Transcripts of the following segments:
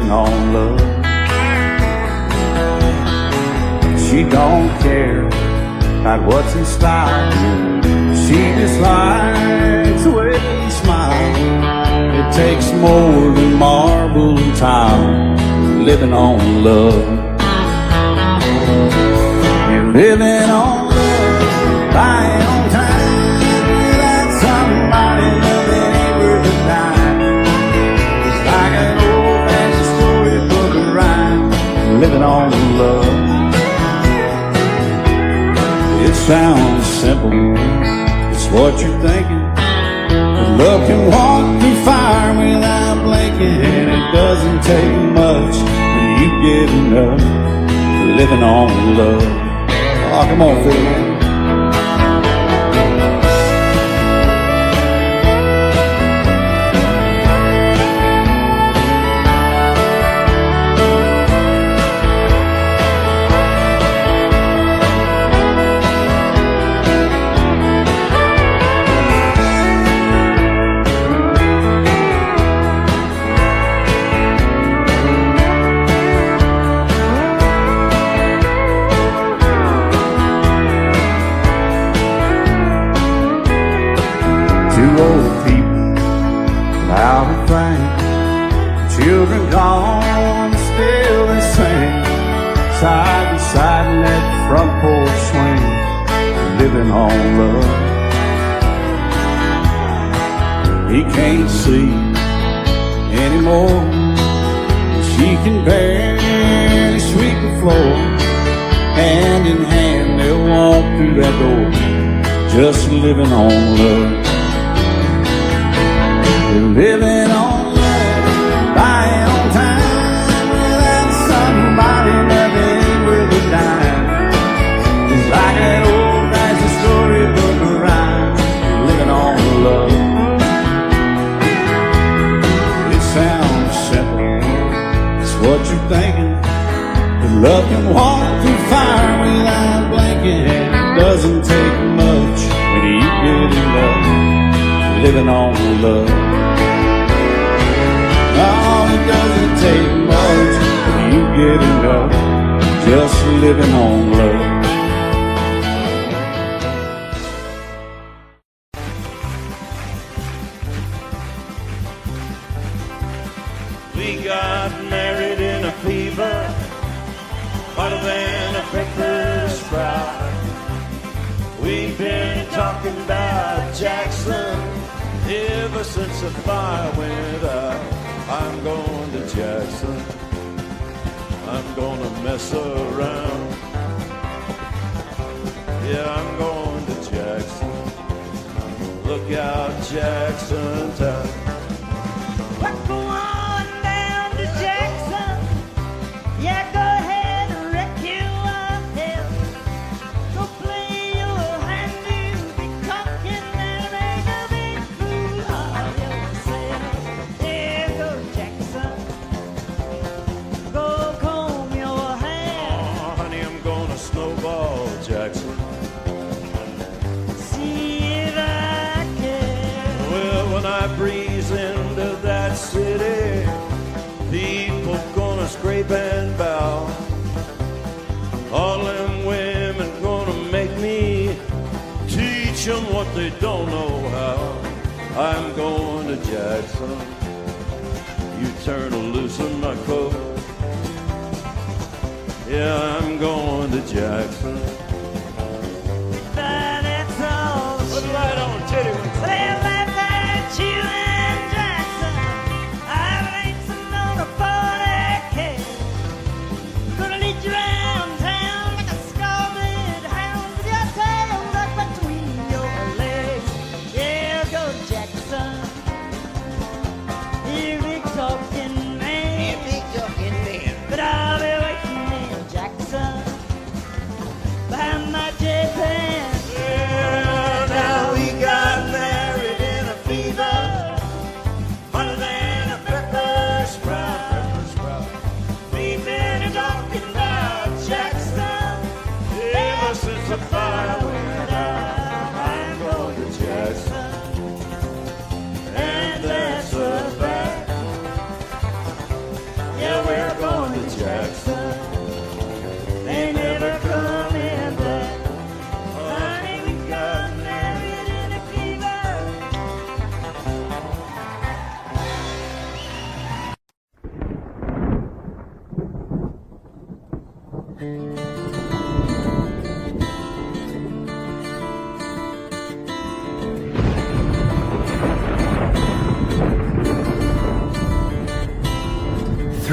living on love. She don't care about what's in style. She just likes the way you smile. It takes more than marble and tile, living on love. You're living on love, buying on time. Without somebody loving ain't worth a dime. It's like an old-fashioned storybook of rhyme, living on love. It sounds simple, it's what you're thinking. But love can walk through fire without blinking. And it doesn't take much when you get enough, living on love. Oh, come on, Phil. Two old people, loud and frank. Children gone, still they sing. Side by side in that front porch swing, living on love. He can't see anymore. She can barely sweep the floor. Hand in hand they'll walk through that door, just living on love. You're living on love, buying on time. Without somebody loving ain't worth a dime. It's like that old-fashioned storybook of rhyme, living on love. It sounds simple, it's what you're thinking. But love can walk through fire without blinking. And it doesn't take much when you get in love, living on love. Oh, it doesn't take much when you get enough, just living on love. We got married in a fever, hotter than a pepper sprout. We've been talking about Jackson ever since the fire went out. I'm going to Jackson, I'm gonna mess around. Yeah, I'm going to Jackson, look out Jackson town. Let's go on down to Jackson. Yeah, go ahead and wreck your hotel. Go play your hand, you be talking and make a big fool of yourself. Yeah, go Jackson. Go comb your hair. Oh, honey, I'm gonna snowball Jackson. See if I can. Well, when I breeze into that city, people gonna scrape and bow. All them women gonna make me teach them what they don't know how. I'm going to Jackson, you turn to loosen my coat. Yeah, I'm going to Jackson. But that's all. Put the light on, titty. Well, I've met you in Jackson. I've racing on a 40K. Gonna lead you around town like a scalded hound with your tail tucked between your legs. Yeah, go Jackson. You big talking man. But I'll be waiting in Jackson. By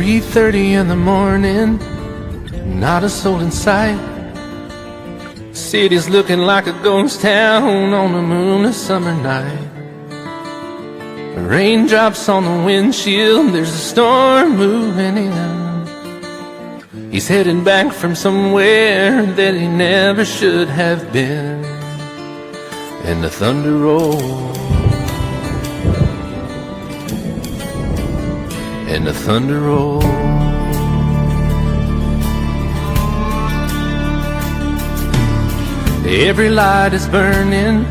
3:30 in the morning, not a soul in sight. City's looking like a ghost town on a moonless summer night. Raindrops on the windshield, there's a storm moving in. He's heading back from somewhere that he never should have been. And the thunder rolls, and the thunder rolls. Every light is burning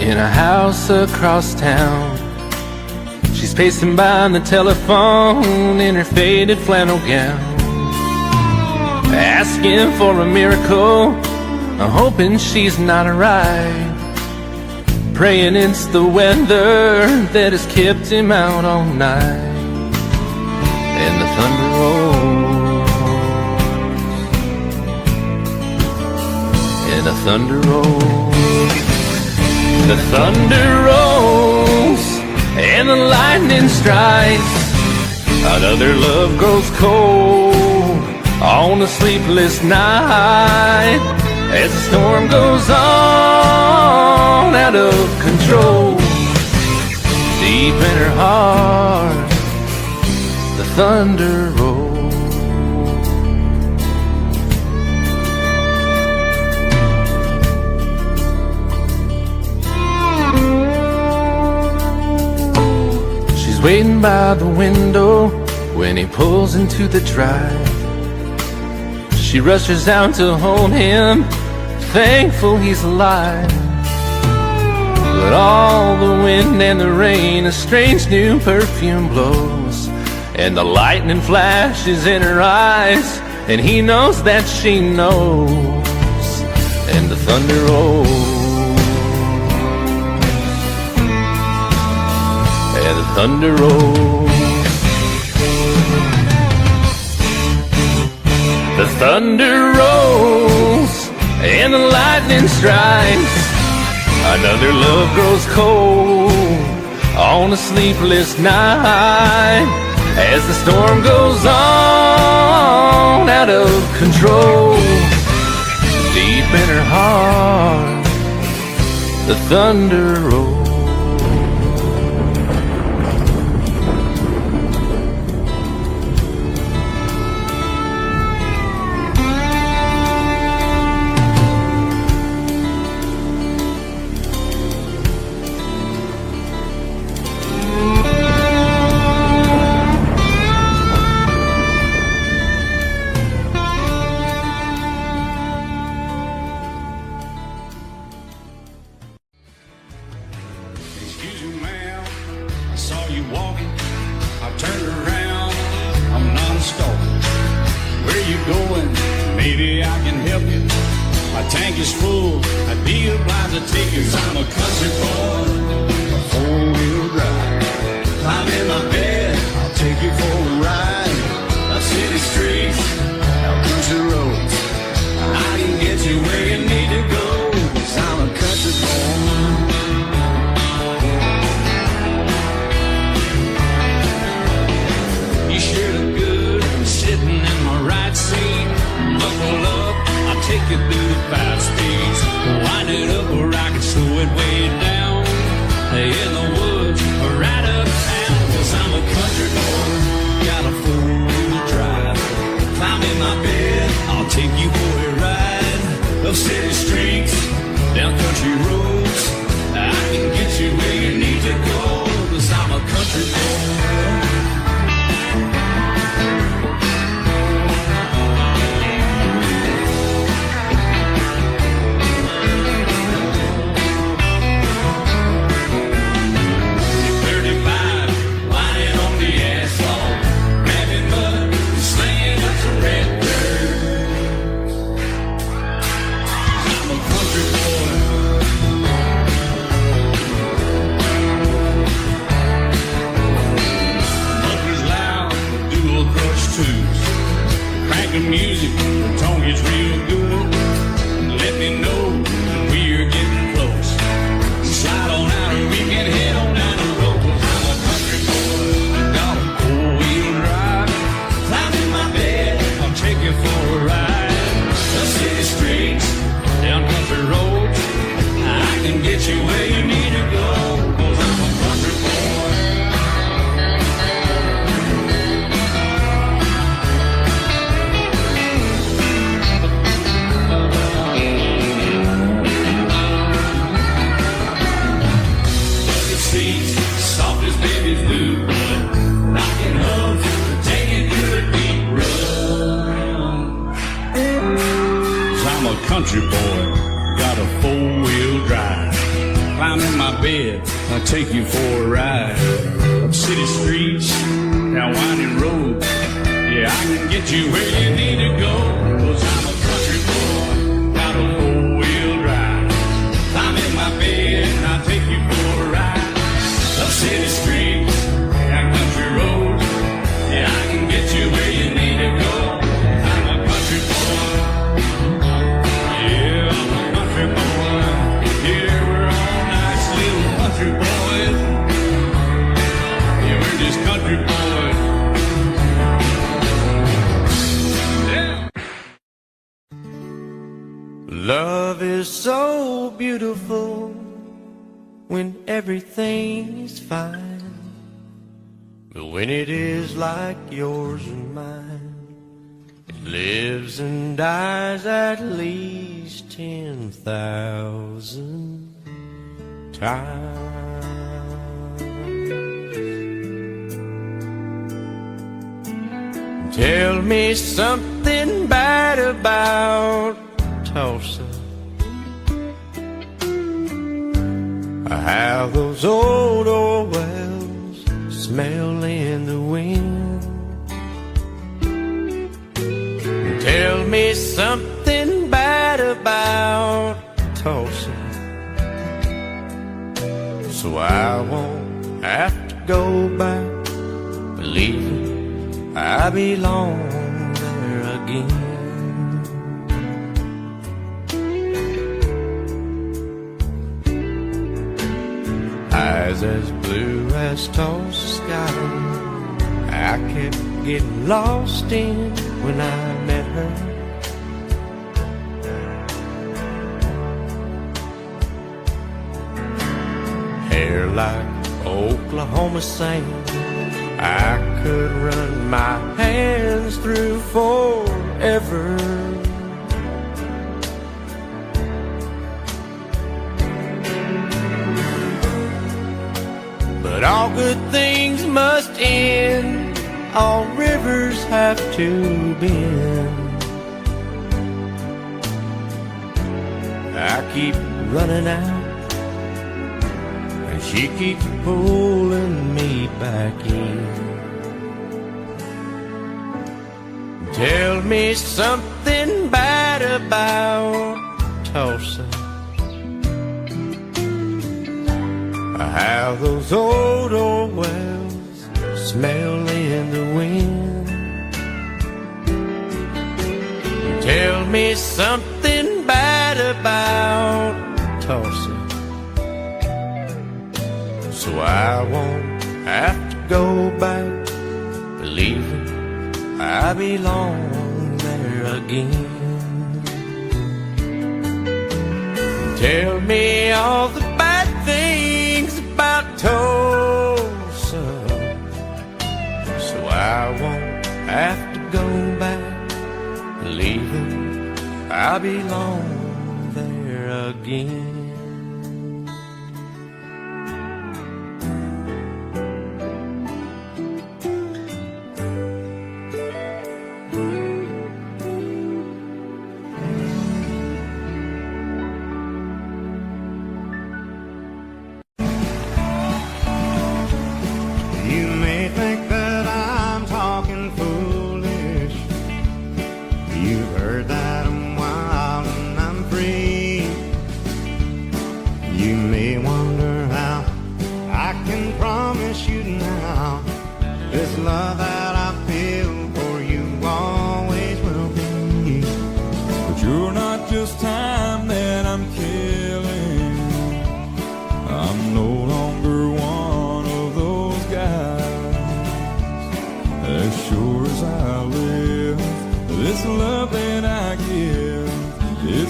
in a house across town. She's pacing by the telephone in her faded flannel gown, asking for a miracle, hoping she's not alright, praying it's the weather that has kept him out all night. And the thunder rolls, and the thunder rolls, the thunder rolls, and the lightning strikes. Another love grows cold on a sleepless night, as the storm goes on out of control. Deep in her heart, the thunder rolls. She's waiting by the window when he pulls into the drive. She rushes out to hold him, thankful he's alive. But all the wind and the rain, a strange new perfume blows, and the lightning flashes in her eyes, and he knows that she knows. And the thunder rolls, and the thunder rolls. The thunder rolls, and the lightning strikes. Another love grows cold on a sleepless night, as the storm goes on out of control. Deep in her heart, the thunder rolls. Excuse me, ma'am, I saw you walking. I turned around, I'm not a stalker. Where you going? Maybe I can help you. My tank is full, I'd be obliged to take you. 'Cause I'm a country boy, a four-wheel drive. Climb in my bed, I'll take you for a ride. Up city streets, out country roads. I can get you where you need to go. 'Cause I'm a country boy. Sitting in my right seat, buckle up, I'll take you through the 5 speeds. Wind it up where I can slow it way down, in the woods or right uptown. 'Cause I'm a country boy, got a 4-wheel drive. Climb in my bed, I'll take you for a ride. Up city streets, down country roads, I can get you where you need to go. 'Cause I'm a country boy. streets, down country roads. I can get you where you need to go, 'cause I'm a country boy. Bucket seats, soft as baby's blue, rocking hubs, taking good deep run. 'Cause I'm a country boy, got a four-wheel drive. Climb in my bed, I'll take you for a ride. Up city streets, down winding roads. Yeah, I can get you where you need to go, 'cause I'm a country boy, got a four-wheel drive. Climb in my bed, and I'll take you for a ride. Up city streets, down country roads. Yeah, I can get you where you need to go. I'm a country boy. Yeah, I'm a country boy. Yeah, we're all nice little country boys. Yeah, we're just country boys. Yeah. Love is so beautiful when everything's fine. But when it is like yours and mine, it lives and dies at least 10,000 times. Tell me something bad about Tulsa. How those old wells smell in the wind. Tell me something bad about Tulsa, so I won't have to go back, believing I belong there again. Eyes as blue as Tulsa sky, I kept getting lost in when I met her. Hair like Oklahoma sand, I could run my hands through forever. But all good things must end, all rivers have to bend. I keep running out, and she keeps pulling me back in. Tell me something bad about Tulsa. How those old wells smell in the wind. Tell me something bad about Tulsa, so I won't have to go back, believing I belong there again. Tell me all the bad things about Tulsa, so I won't have to go back, believing I belong there again. You may think that I'm talking foolish. You've heard that I'm wild and I'm free.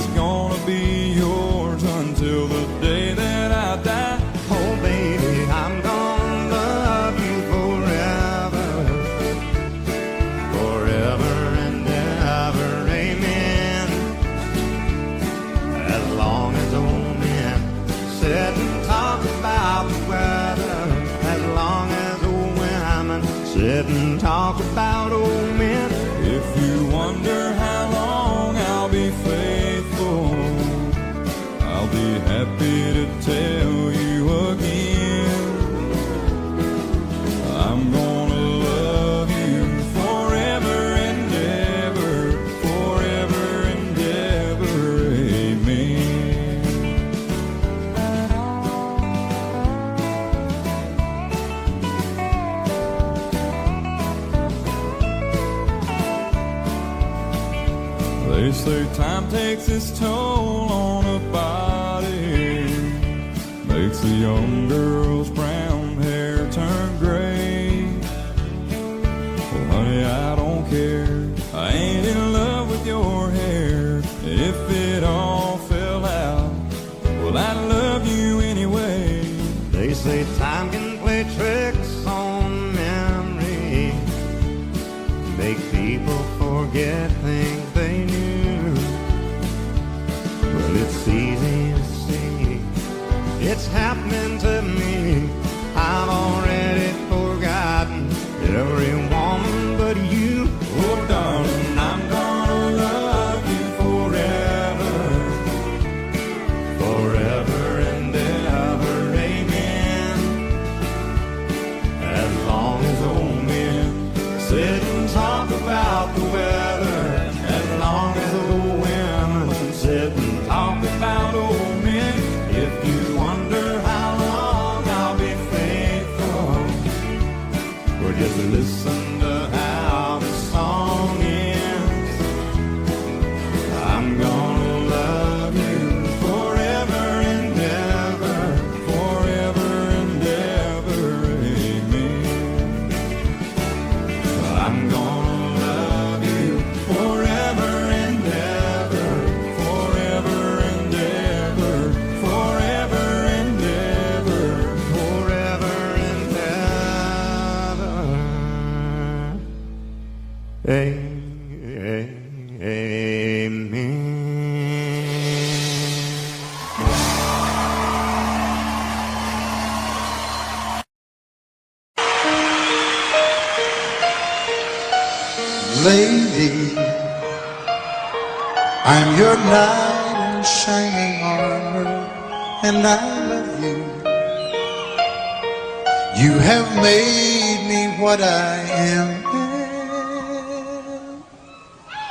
it's gonna be yours until the day that I die. Oh, baby, I'm gonna love you forever, forever and ever, amen. As long as old men sit and talk about the weather, as long as old women sit and talk about old men. If you wonder how long I'll be faithful, I'll be happy to tell you again. I'm gonna love you forever and ever, forever and ever, amen. They say time takes its toll on a body, makes a young girl's brown hair turn gray. Well, honey, I don't care. I ain't in love with your hair. If it all fell out, well, I'd love you anyway. They say time can play tricks on memory, make people forget things they knew. Well, it's easy to see, it's happening to me. I've already forgotten every woman but you. Oh, darling, I'm gonna love you forever, Forever and ever, amen. As long as old men sit and talk about the weather, as long as old women sit and talk about old men. If you wonder how long I'll be faithful, or just listen to how the song ends. I'm gonna love you forever and ever, forever and ever, amen. I'm gonna love you forever and ever, Forever and ever, forever and ever. forever and ever. Amen. Lady, I'm your knight in shining armor, and I love you. You have made me what I am.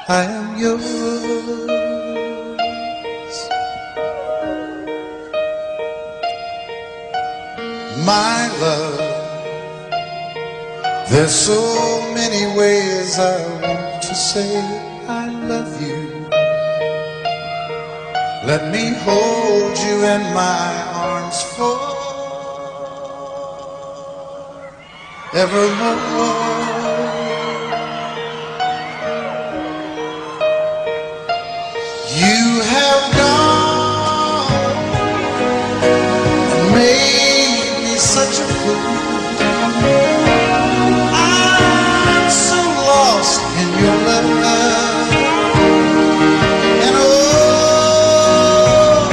I am yours. My love, there's so many ways I want to say I love you. Let me hold you in my arms forevermore. You have gone and made me such a fool. I'm so lost in your love, and oh,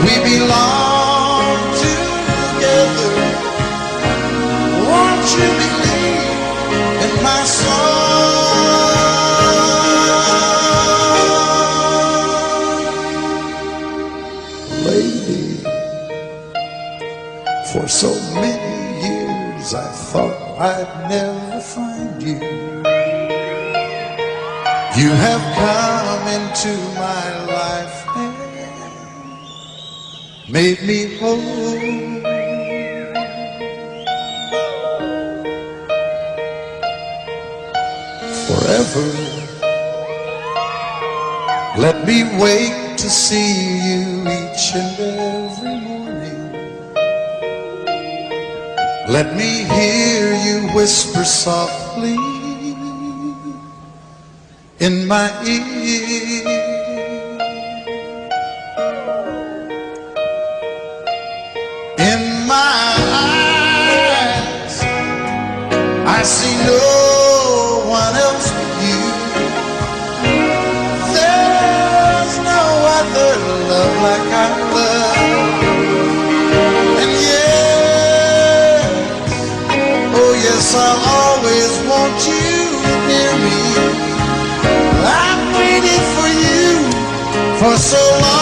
we belong together. Won't you believe in my song? Lady, for so many years I thought I'd never find you. You have come into my life and made me whole. Forever, let me wake to see you each and every morning. Let me hear you whisper softly in my ear. no one else but you. There's no other love like our love. And yes, oh yes, I'll always want you near me. I've waited for you for so long.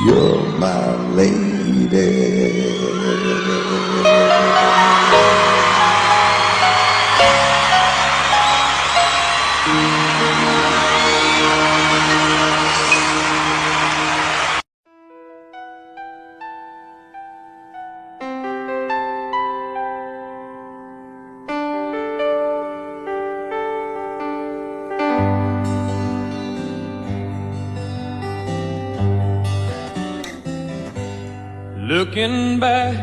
You're my lady. Looking back,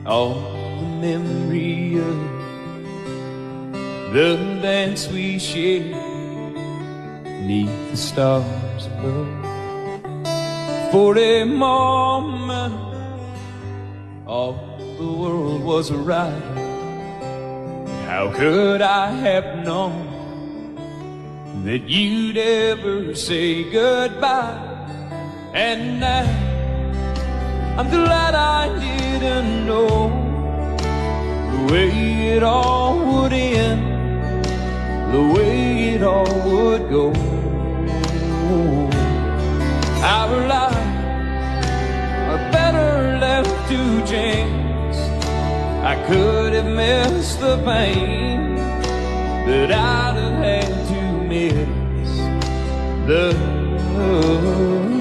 all the memory of the dance we shared neath the stars above. For a moment, all the world was right. How could I have known that you'd ever say goodbye? And now I'm glad I didn't know the way it all would end, the way it all would go. Our lives are better left to chance. I could have missed the pain, but I'd have had to miss the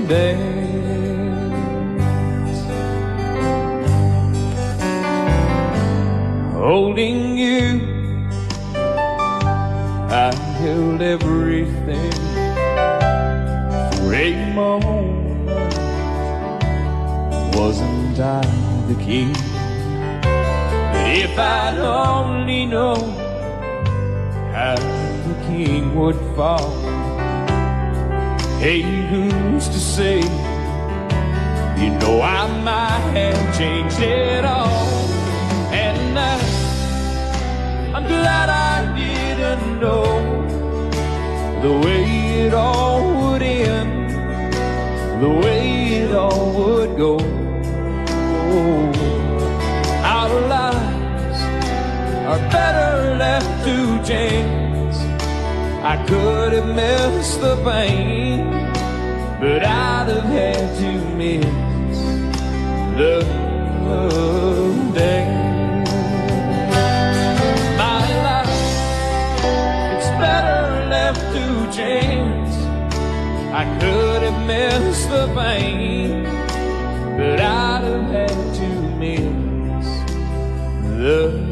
dance. Holding you, I held everything for a moment. Wasn't I the king? But if I'd only known how the king would fall, hey, who's to say? You know I might have changed it all. And I'm glad I didn't know the way it all would end, the way it all would go. Our lives are better left to chance. I could have missed the pain, but I'd have had to miss the day. My life, it's better left to chance. I could have missed the pain, but I'd have had to miss the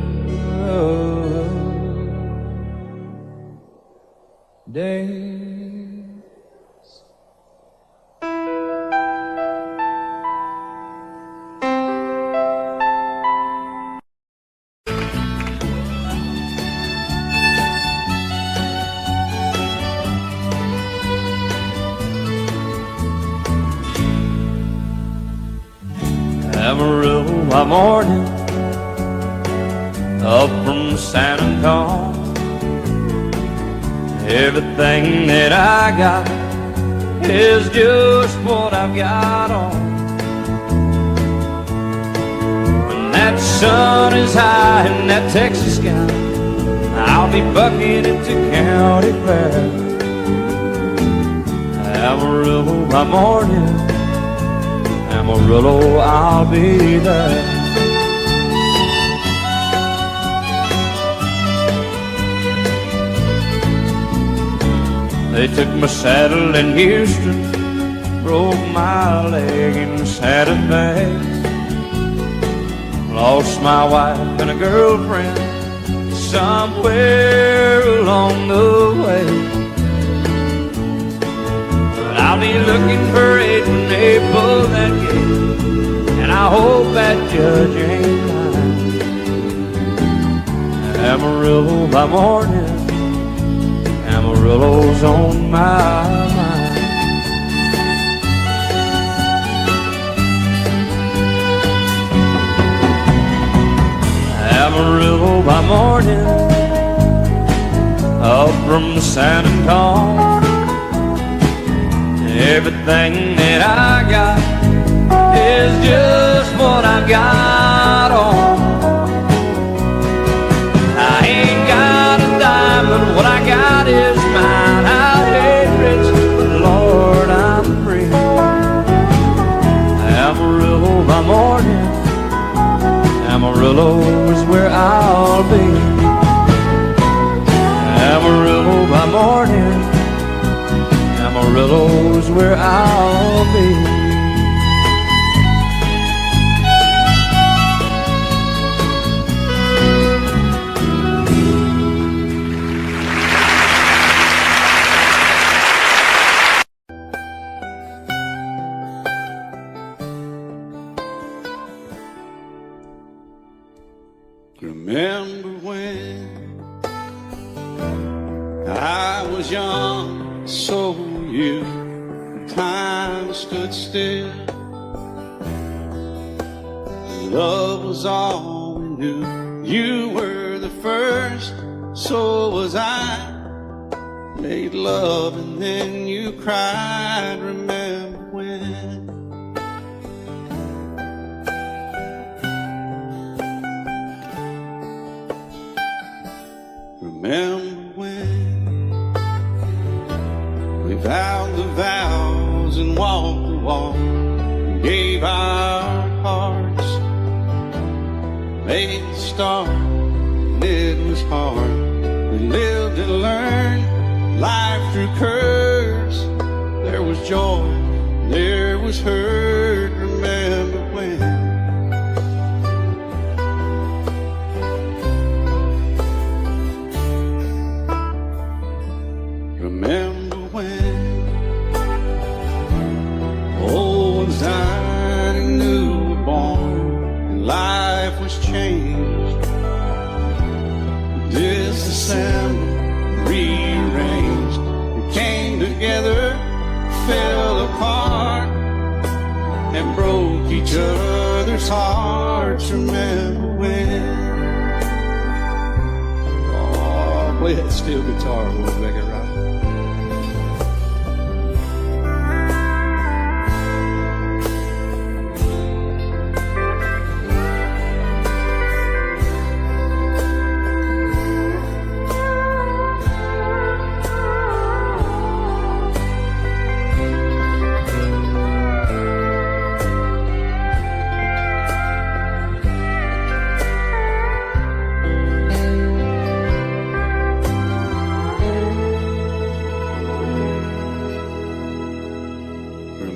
days. Amarillo morning, up from San Antonio. Everything that I got is just what I've got on. When that sun is high in that Texas sky, I'll be bucking into County Fair. Amarillo by morning, Amarillo, I'll be there. They took my saddle in Houston, broke my leg in Santa Fe, lost my wife and a girlfriend somewhere along the way. But I'll be looking for it when they pull that gate, and I hope that judge ain't lying. Amarillo by morning, Amarillo's on my mind. Amarillo by morning, up from San Antonio. Everything that I got is just what I got on. I ain't got a dime, but what I got is mine. I ain't rich, but Lord, I'm free. Amarillo by morning, Amarillo is where I'll be. Amarillo by morning, Amarillo is where I'll be. Remember when I was young, so were you. Time stood still. Love was all we knew. You were the first, so was I. Made love and then you cried. Remember when? Remember when we vowed the vows and walked the walk, and gave our hearts, made the start, and it was hard. We lived and learned life through curves. There was joy, there was hurt. Remember when? Remember when old ones died and new were born, and life was changed, disassembled, rearranged. We came together, fell apart, and broke each other's hearts. Remember when? Oh, play that steel guitar, we'll make it right.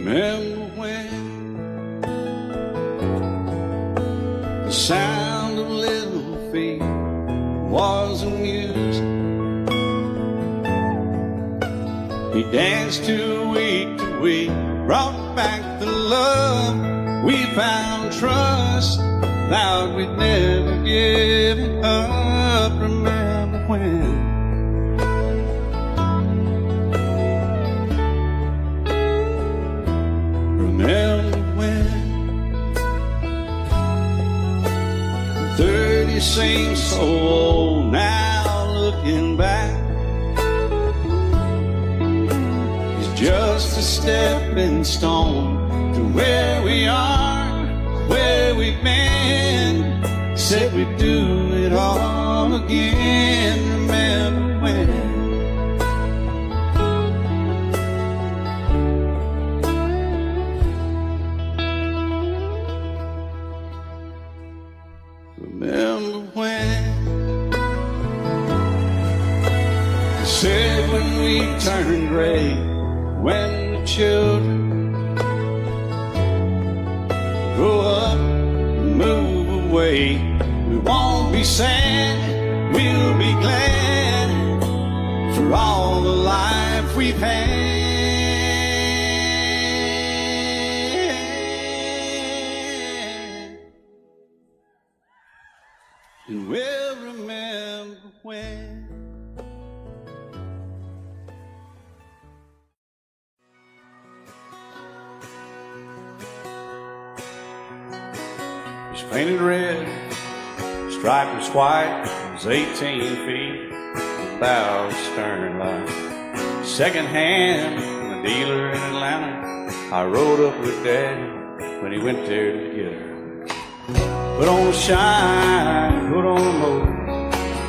Remember when the sound of little feet was amused? He danced to week, brought back the love. We found trust, vowed we'd never give it up. Remember when? Remember when 30 seems so old now, looking back. It's just a stepping stone to where we are, where we've been. Said we'd do it all again. Remember when? said when we turn gray, when the children grow up and move away, we won't be sad, we'll be glad for all the life we've had. And we'll remember when. It's painted red, striped was white, it was 18 feet, bow stern line. Second hand from a dealer in Atlanta, I rode up with Dad when he went there to get her. Put on a shine, put on a motor,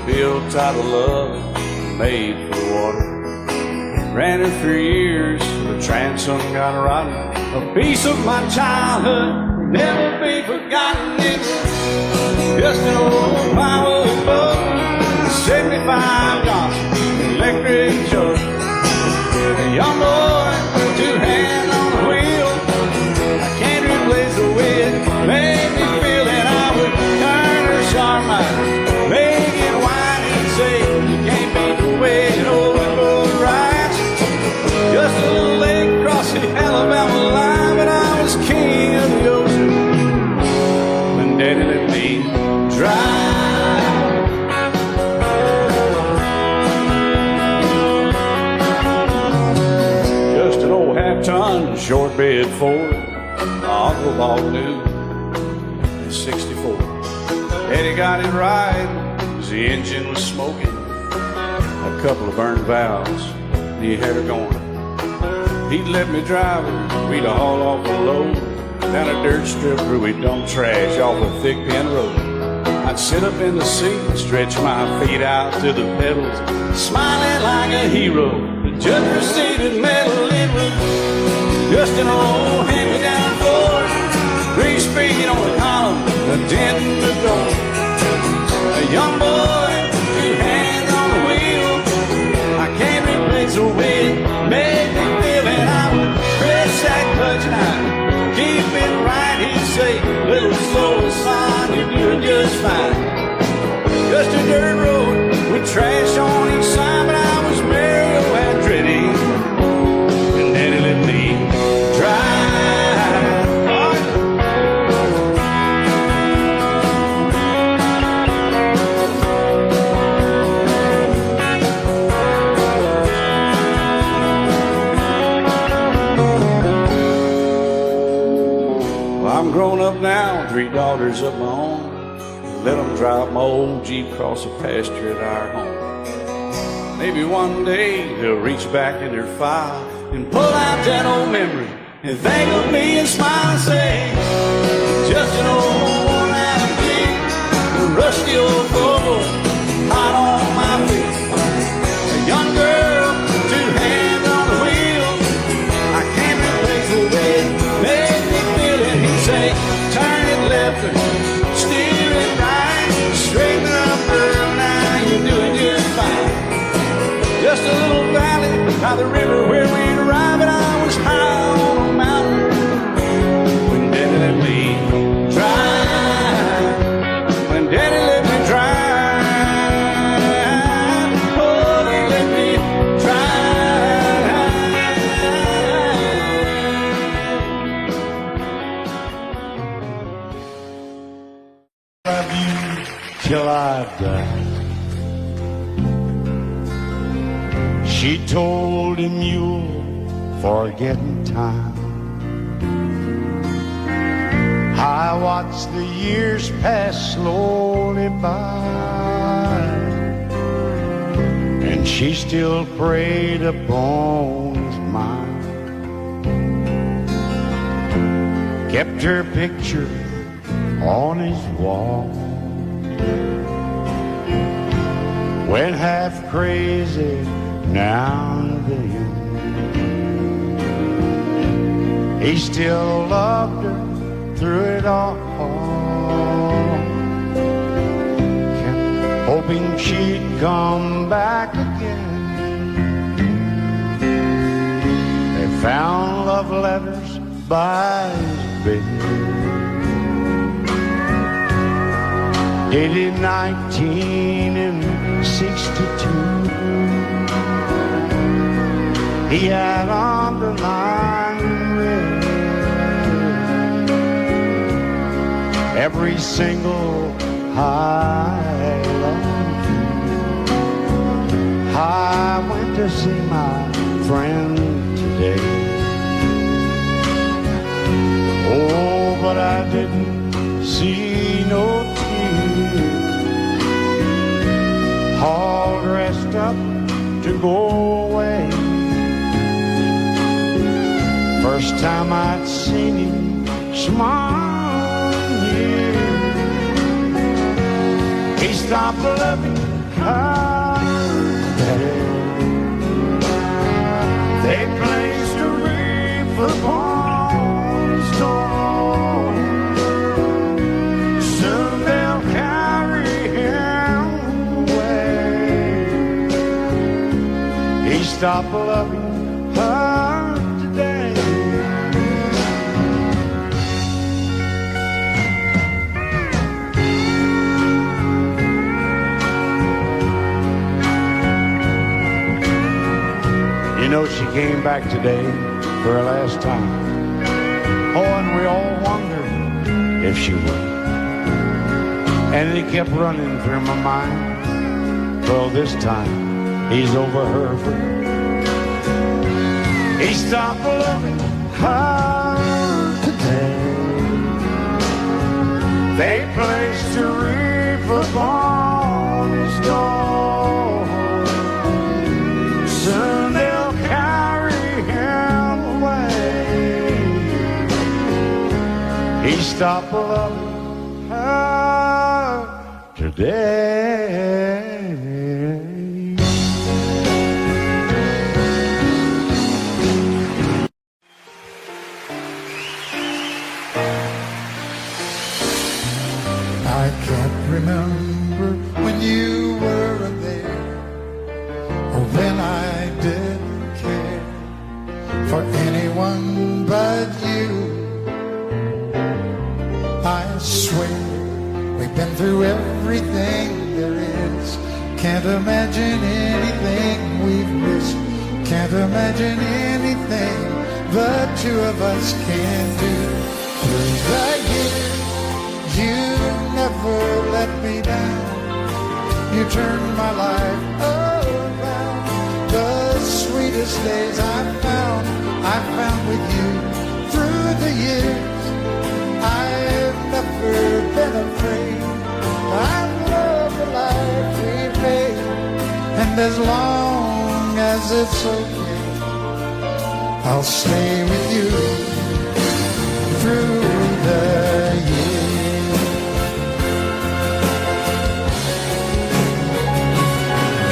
built out of love, made for the water. Ran her for years, the transom got rotten. A piece of my childhood, never be forgotten. It's just an old power boat, 75 Johnson, electric jug. A young boy, two hands on the wheel. I can't replace the way it made me feel that I would turn her sharp mind, make it whine and say, you can't beat the way it always goes right. Just a little lake across the Alabama line, but I was king of the ocean when Daddy let me drive. Just an old half-ton short bed Ford, my uncle bought new in '64. Daddy got it right, 'cause the engine was smoking, a couple of burned valves, and he had her going. He'd let me drive her, we'd haul off a load down a dirt strip where we dumped trash off a thick pin road. I'd sit up in the seat and stretch my feet out to the pedals, smiling like a hero. The judge proceeded metal, it was just an old hand-me-down Ford, three-speed on the column, a dent in the door. A young boy, two hands on the wheel. I can't replace the way it made me feel, and I would press that clutch and I'd keep it right. He'd say, little slow, son, you're doing just fine. Just a dirt road with trash on each side, but I was Mario Andretti, and Daddy let me drive. I'm grown up now, 3 daughters of my own. Let them drive my old Jeep across the pasture at our home. Maybe one day they'll reach back in their file and pull out that old memory and think of me and smile and say, just an old worn-out Jeep, a rusty old Volvo, hot on my feet. A young girl, 2 hands on the wheel. I can't replace the way it made me feel it. He'd say, turn it left or steer it right, straighten up, girl, now you're doing just fine. Just a little valley by the river where we'd arrive, and I was high on a mountain when Daddy let me drive. When Daddy let me drive, oh, he let me drive. Love you till I die. She told him you'll forget in time. I watched the years pass slowly by, and she still preyed upon his mind. Kept her picture on his wall. Went half crazy now and then. He still loved her through it all. Kept hoping she'd come back again. found love letters by his bed, dated 1962. He had underlined red every single I love you. I went to see my friend today. Oh, but I didn't see no tears, all dressed up to go away. First time I'd seen him smile in years. He stopped loving her today. They placed a wreath upon his door. Soon they'll carry him away. He stopped loving her today. You know, she came back today for her last time. Oh, and we all wondered if she would. And it kept running through my mind. Well, this time he's over her for good. He stopped loving her today. They placed a wreath upon his door. Soon they'll carry him away. He stopped loving her today. I can't remember when you weren't there, or when I didn't care for anyone but you. I swear we've been through everything there is. Can't imagine anything we've missed. Can't imagine anything the two of us can do. Through the years, you never let me down. You turned my life around. The sweetest days I found with you. Through the years, I've never been afraid. I love the life we made, and as long as it's okay, I'll stay with you through the years.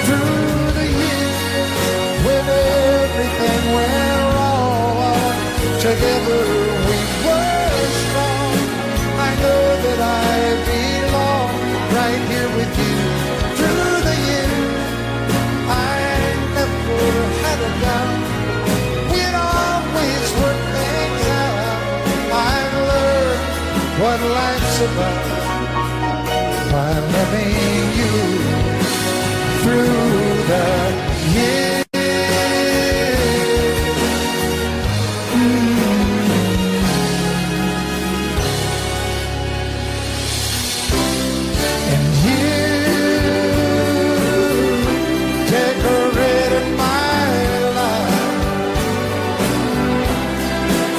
Through the years, when everything went wrong, together we were strong. I know that I belong right here with you. Through the years, I never had a doubt. We'd always work things out. I've learned what life's about by loving you through the years. And you decorated my life,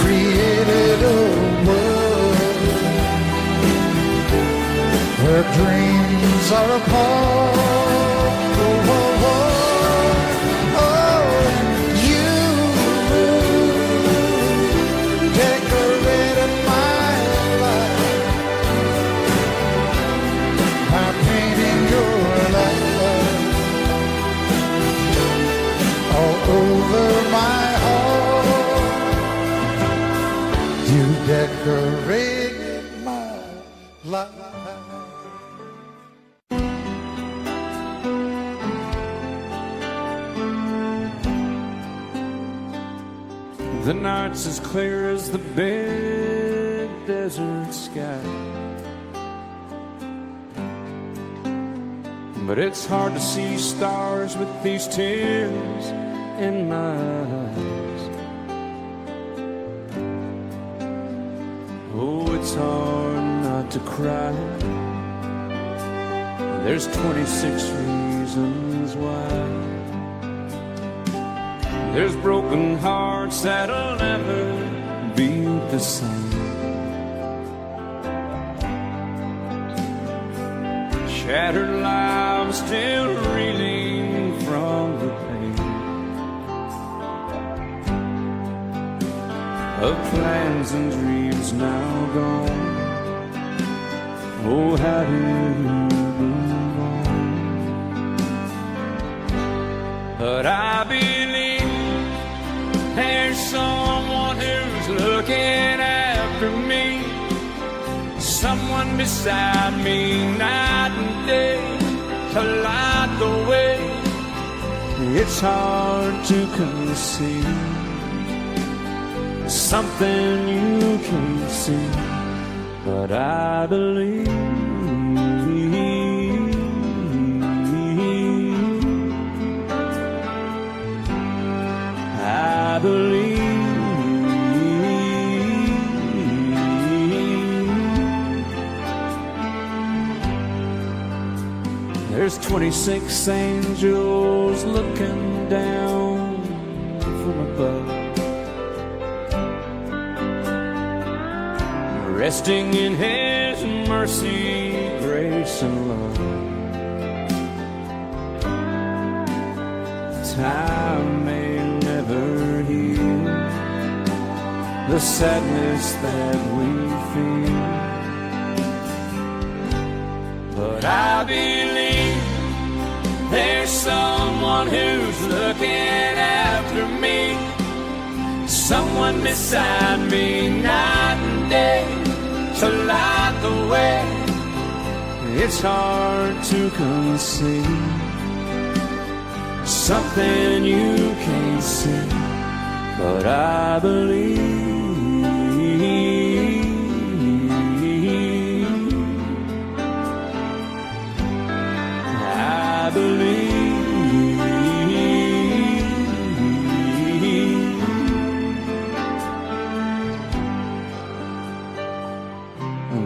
created a world where dreams are apart. Oh, oh, oh, oh, you decorated my life by painting your life all over my heart. You decorated my life. The night's as clear as the big desert sky. But it's hard to see stars with these tears in my eyes. Oh, it's hard not to cry. There's 26 reasons why. There's broken hearts that'll never be the same. Shattered lives still reeling from the pain of plans and dreams now gone. Oh, how do you move on? But I believe there's someone who's looking after me, someone beside me night and day to light the way. It's hard to conceive something you can't see, but I believe. I believe. There's 26 angels looking down from above, resting in His mercy, grace, and love. Time may never heal the sadness that we feel, but I believe there's someone who's looking after me, someone beside me night and day to light the way. It's hard to conceive something you can't see, but I believe. I believe.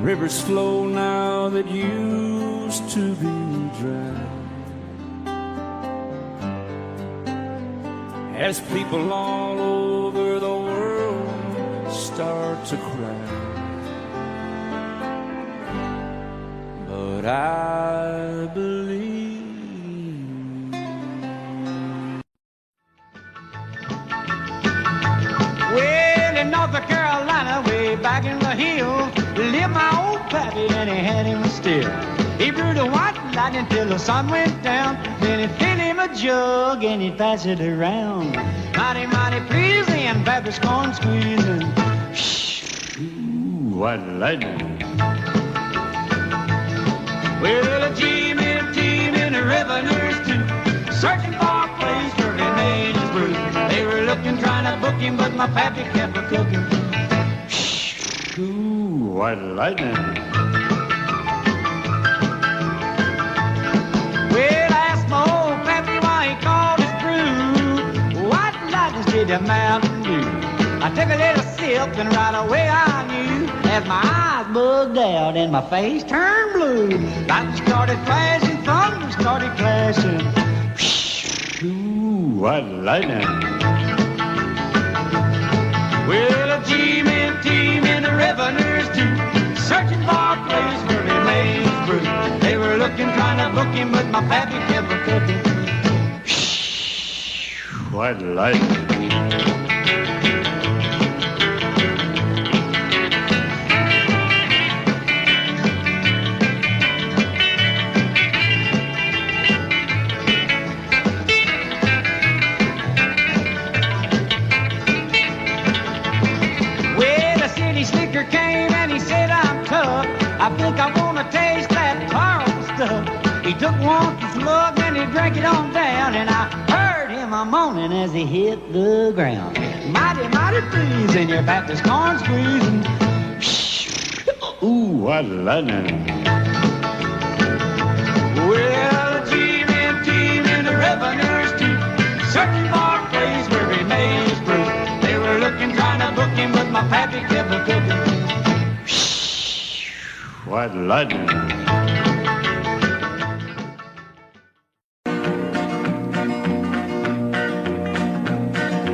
Rivers flow now that used to be dry, as people all over the world start to cry. But I believe. Well, in North Carolina, way back in the hill, lived my old pappy, and he had him still. He brewed a white lightning till the sun went down. Then he filled him a jug and he'd pass it around. Mighty, mighty pleasing, Baptist corn squeezing. Shh, ooh, white lightning. Well, a team and a revenues too, searching for a place where he made his brew. They were looking, trying to book him, but my pappy kept a cooking. Shh, ooh, white lightning. Well, I asked my old pappy why he called his brew White Lightning did the Mountain Dew. I took a little sip and right away I knew, as my eyes bugged out and my face turned blue. Lightning started flashing, thunder started clashing. Ooh, white lightning. Well, a team and the revenues too, searching for a place where he made his brew. They were looking, trying to book him, but my pappy kept a cooking. White lightning. I think I wanna taste that Carl stuff. He took one slug and he drank it on down, and I heard him a moaning as he hit the ground. Mighty, mighty freezing, your Baptist corn squeezing. Ooh, what lightning. Well, team in the revenue's teeth, searching for a place where he made his proof. They were looking, trying to book him, but my pappy kept a cooking. What lightning.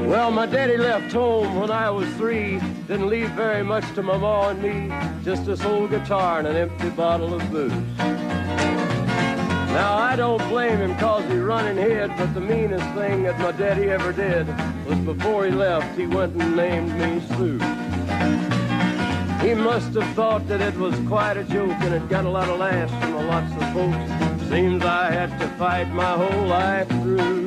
Well, my daddy left home when I was 3. Didn't leave very much to my ma and me. Just this old guitar and an empty bottle of booze. Now, I don't blame him 'cause he run and hid, but the meanest thing that my daddy ever did was before he left, he went and named me Sue. He must have thought that it was quite a joke and it got a lot of laughs from lots of folks. Seems I had to fight my whole life through.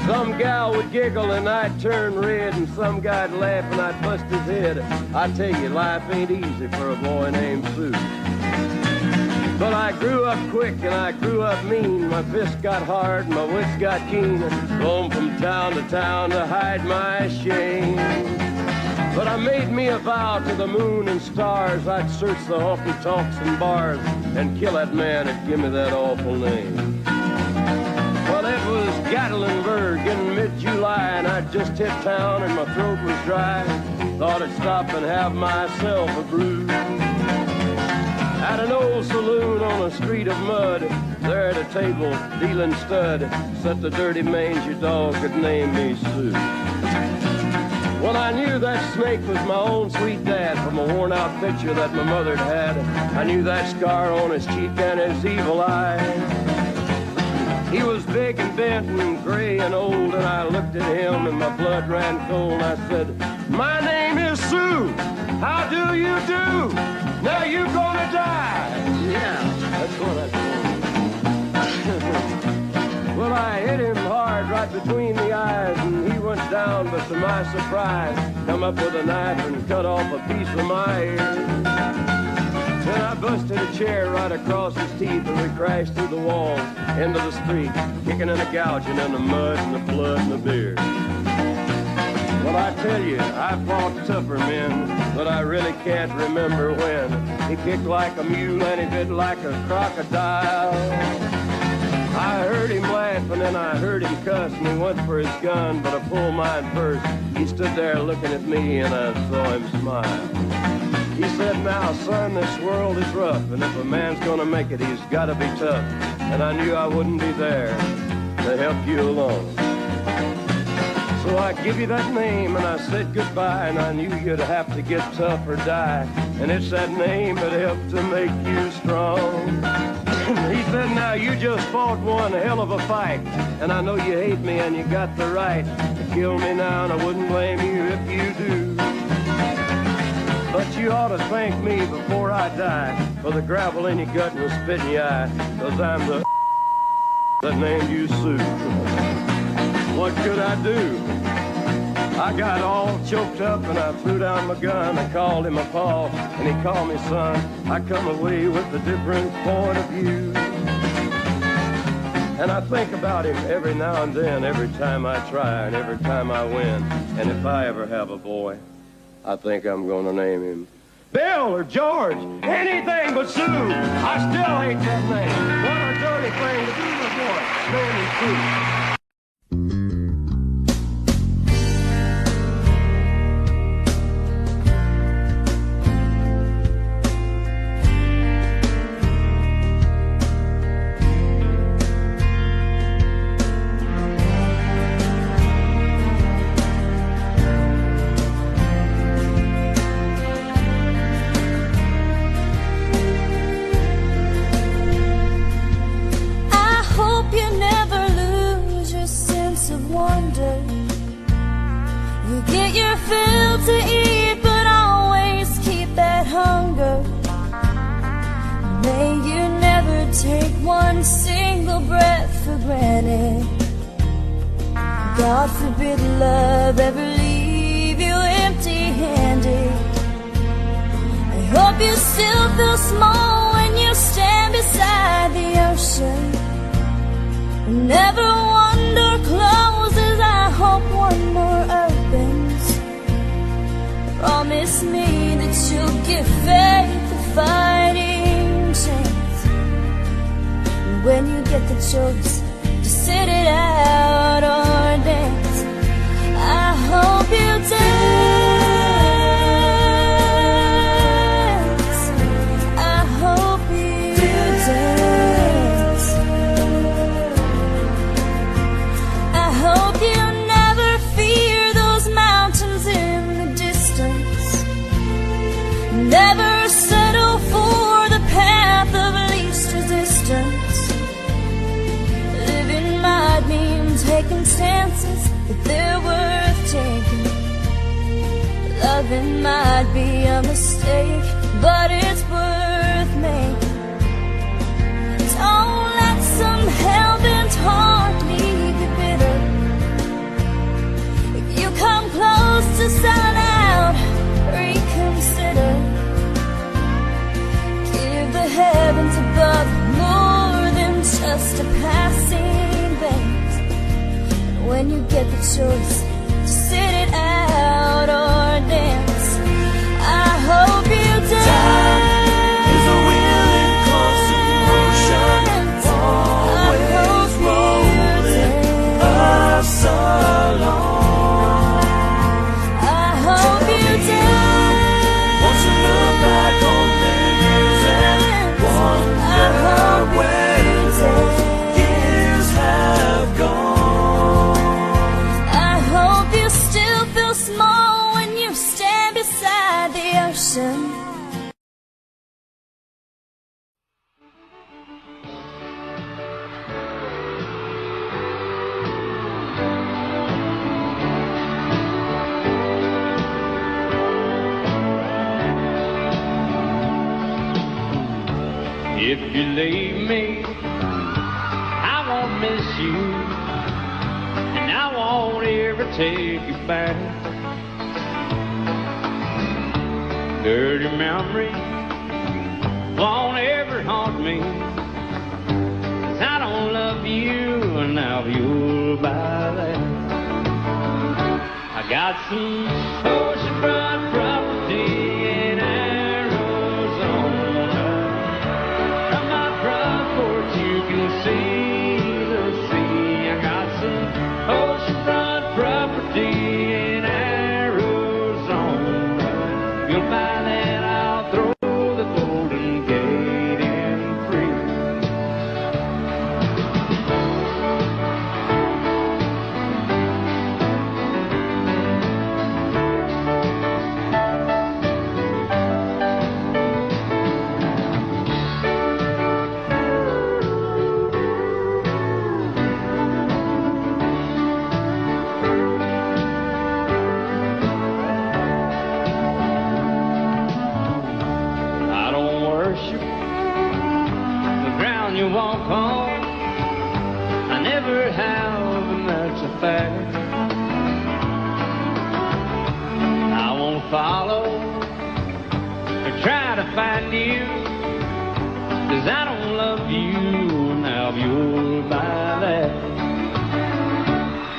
Some gal would giggle and I'd turn red, and some guy'd laugh and I'd bust his head. I tell you, life ain't easy for a boy named Sue. But I grew up quick and I grew up mean. My fists got hard and my wits got keen. Roamed from town to town to hide my shame. But I made me a vow to the moon and stars, I'd search the honky-tonks and bars and kill that man that give me that awful name. Well, it was Gatlinburg in mid-July, and I'd just hit town and my throat was dry. Thought I'd stop and have myself a brew. At an old saloon on a street of mud, there at a table, dealing stud, sat the dirty mangy dog that named me Sue. Well, I knew that snake was my own sweet dad from a worn-out picture that my mother'd had. I knew that scar on his cheek and his evil eye. He was big and bent and gray and old, and I looked at him and my blood ran cold. I said, "My name is Sue. How do you do? Now you gonna die." Yeah, that's what I told him. Well, I hit him hard right between the eyes, and he went down, but to my surprise, come up with a knife and cut off a piece of my ear. Then I busted a chair right across his teeth, and we crashed through the walls into the street, kicking and a gouging in the mud and the blood and the beer. Well, I tell you, I fought tougher men, but I really can't remember when. He kicked like a mule and he bit like a crocodile. I heard him laugh and then I heard him cuss, and he went for his gun, but I pulled mine first. He stood there looking at me and I saw him smile. He said, "Now, son, this world is rough, and if a man's gonna make it, he's gotta be tough." And I knew I wouldn't be there to help you along. So I give you that name and I said goodbye, and I knew you'd have to get tough or die. And it's that name that helped to make you strong. He said, "Now you just fought one hell of a fight, and I know you hate me and you got the right to kill me now, and I wouldn't blame you if you do. But you ought to thank me before I die for the gravel in your gut and the spit in your eye, 'cause I'm the that named you Sue." What could I do? I got all choked up and I threw down my gun. I called him a paw and he called me son. I come away with a different point of view. And I think about him every now and then, every time I try and every time I win. And if I ever have a boy, I think I'm gonna name him Bill or George, anything but Sue. I still hate that name. What a dirty thing to do to a boy, naming Sue. God forbid love ever leave you empty-handed. I hope you still feel small when you stand beside the ocean. Never wander close your faith a fighting chance. And when you get the choice to sit it out or dance, I hope you dance. I hope you dance. I hope you never fear those mountains in the distance. Never settle for the path of least resistance. Living might mean taking chances, but they're worth taking. Loving might be a mistake, but it's worth making. Don't let some hell-bent heart leave you bitter. If you come close to selling out, reconsider. Give the heavens above more than just a passing glance. And when you get the choice to sit it out or dance, I hope you dance. Is a willing constant motion, always rolling us along. I hope you dance. Once you look back on the years and wonder where those years have gone. I hope you still feel small when you stand beside the ocean. If you leave me, I won't miss you, and I won't ever take you back. Dirty memory won't ever haunt me, 'cause I don't love you, and now you'll buy that. I got some oceanfront property in Arizona. From my front porch you can see the sea. I got some oceanfront property in Arizona. You'll buy that, I'll throw the Golden Gate in free. I don't worship the ground you walk on. I never have, and that's a fact. I won't follow or try to find you, 'cause I don't love you, now you'll buy that.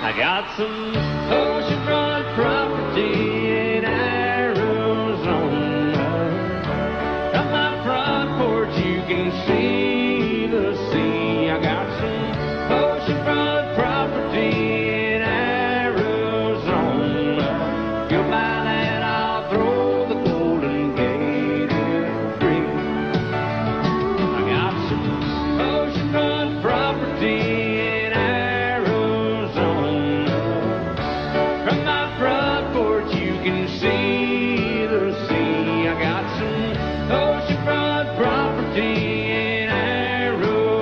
I got some oceanfront property in Arizona. From my front porch you can see the sea. I got some oceanfront property in Arizona. You'll buy that, I'll throw the Golden Gate in free. I got some oceanfront property in Arizona. From my front porch you can see the sea. I got some oceanfront property in Arizona.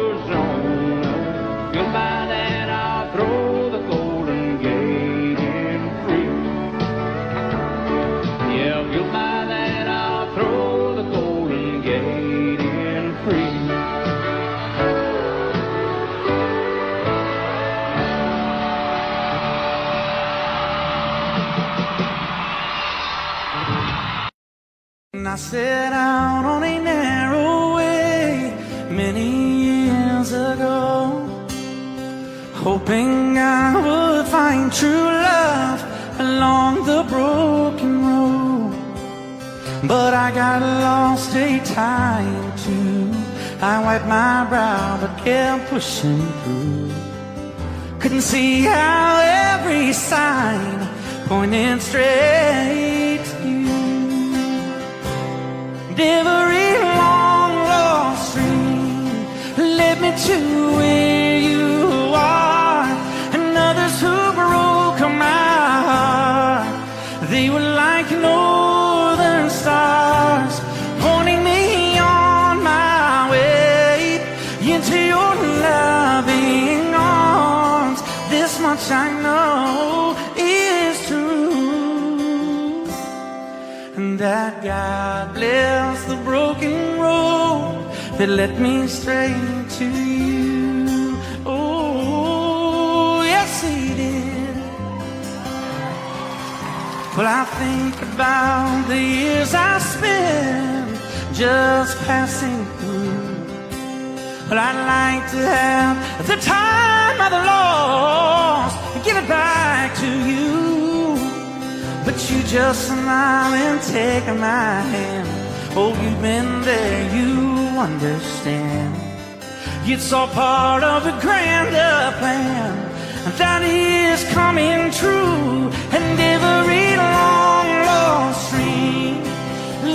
You'll buy that, I'll throw the Golden Gate in free. Yeah, you'll buy that, I'll throw the Golden Gate in free. I set out on a narrow way many years ago, hoping I would find true love along the broken road. but I got lost a time too. I wiped my brow but kept pushing through. Couldn't see how every sign pointed straight to you. And every long lost dream led me to where you are. And others who broke my heart, they were like northern stars, pointing me on my way into your loving arms. This much I know is true, and that God bless the broken road that led me straight to you. Oh, yes, He did. Well, I think about the years I spent just passing through. Well, I'd like to have the time I've lost and give it back to you. But you just smile and take my hand. Oh, you've been there, you understand. It's all part of a grander plan that is coming true. And every long lost dream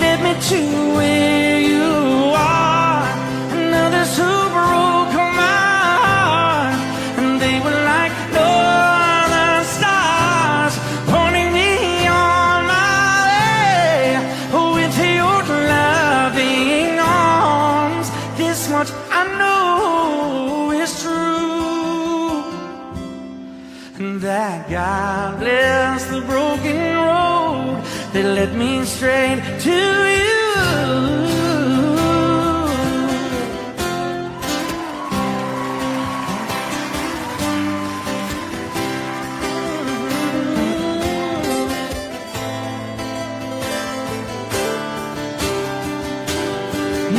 led me to where you are. And others who broke my heart, and they were like northern stars, pointing me on my way into your loving arms. This much I know is true, and that God bless the broken road that led me straight to you.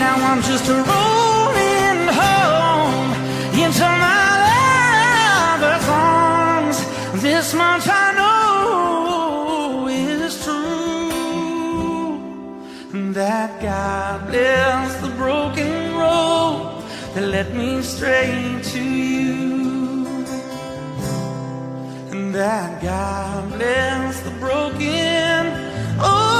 Now I'm just rolling home into my lover's arms. This much I know is true, that God bless the broken road that led me straight to you. And that God bless the broken road.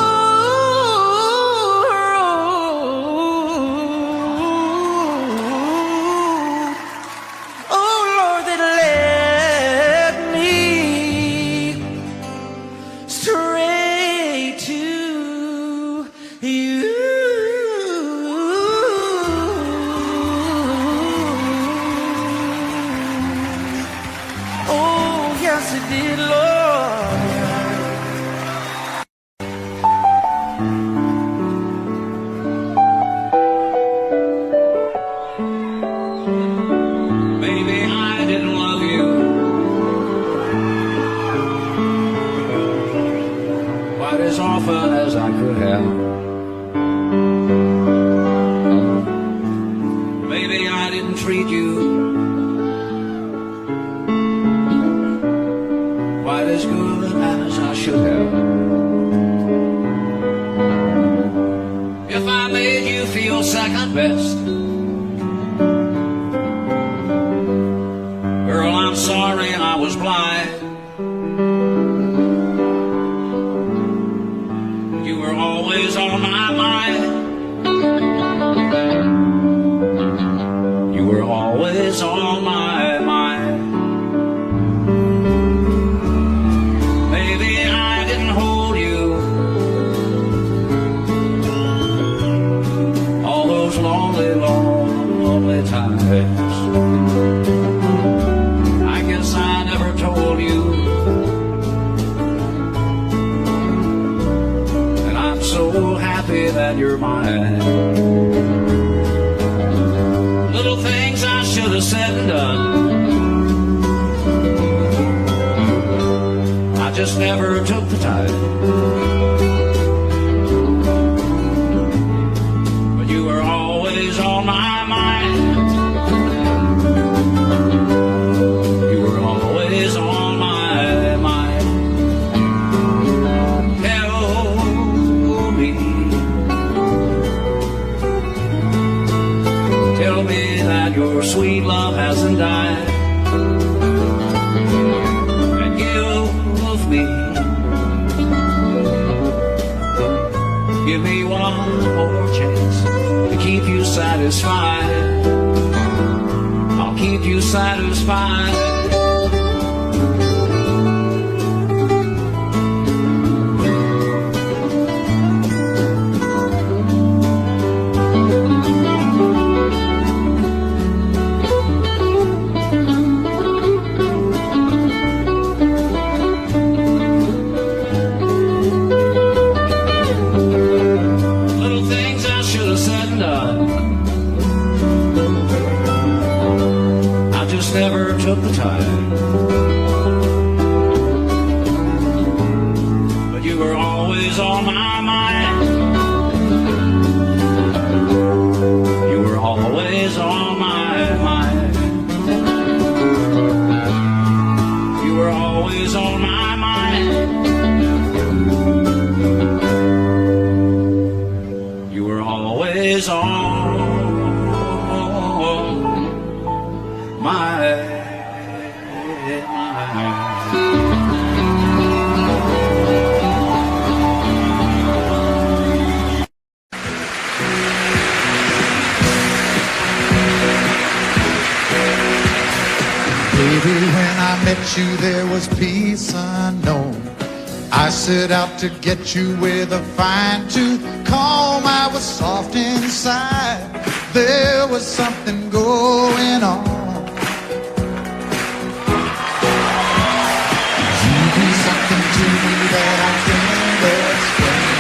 sweet love hasn't died. And give me one more chance to keep you satisfied. I'll keep you satisfied. Never took the time, but you were always on my mind. You were always on my mind. You were always on my mind. You were always on Baby, when I met you, there was peace unknown. I set out to get you with a fine-tooth comb. I was soft inside. There was something going on. You do something to me that I can't explain.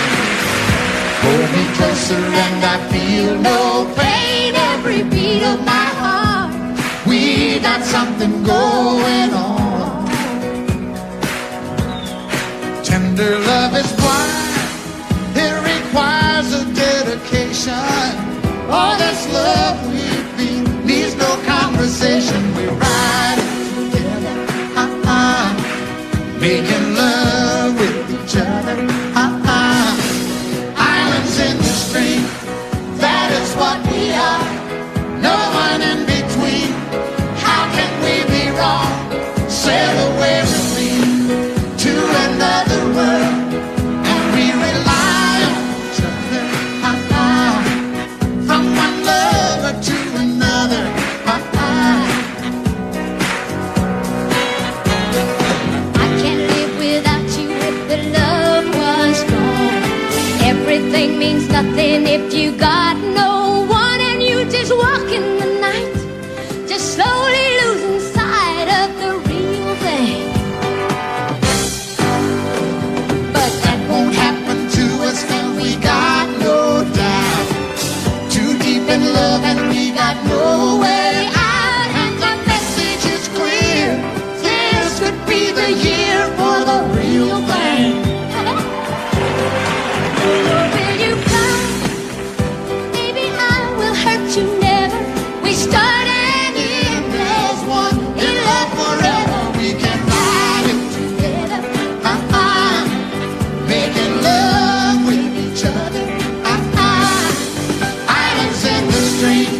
Hold me closer and I feel no pain. Every beat of my heart, we got something going on. Tender love is blind. It requires a dedication. All this love we feel needs no conversation. We ride together, making love with each other, Islands in the stream, that is what we are. No one in between. How can we be wrong? Sail away with me to another world, and we rely on each other, from one lover to another, I can't live without you if the love was gone. Everything means nothing if you got no one, and you just walk in the night, just slowly losing sight of the real thing. but that won't happen to us, and we got no doubt. Too deep in love and we got no way out, and the message is clear. This could be the year for the real thing. Will you come? Maybe I will hurt you never. We start and end as one In love forever, we can ride it together, making love with each other, Islands in the stream,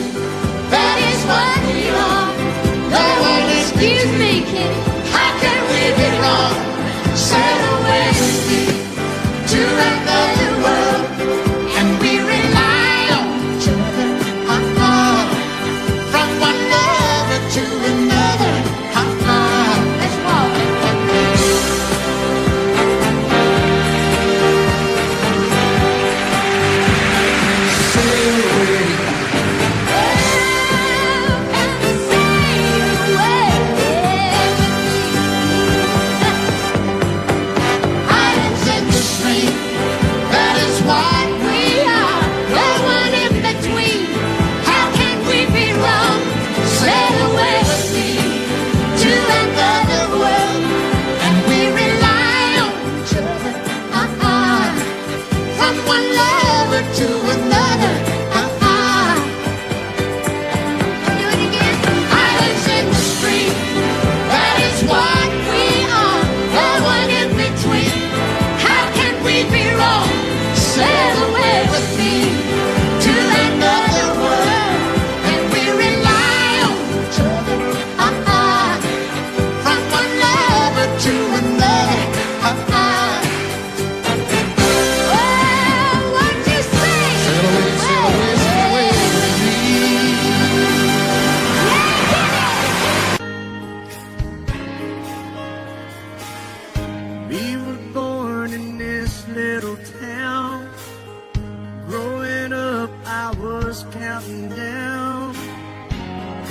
and down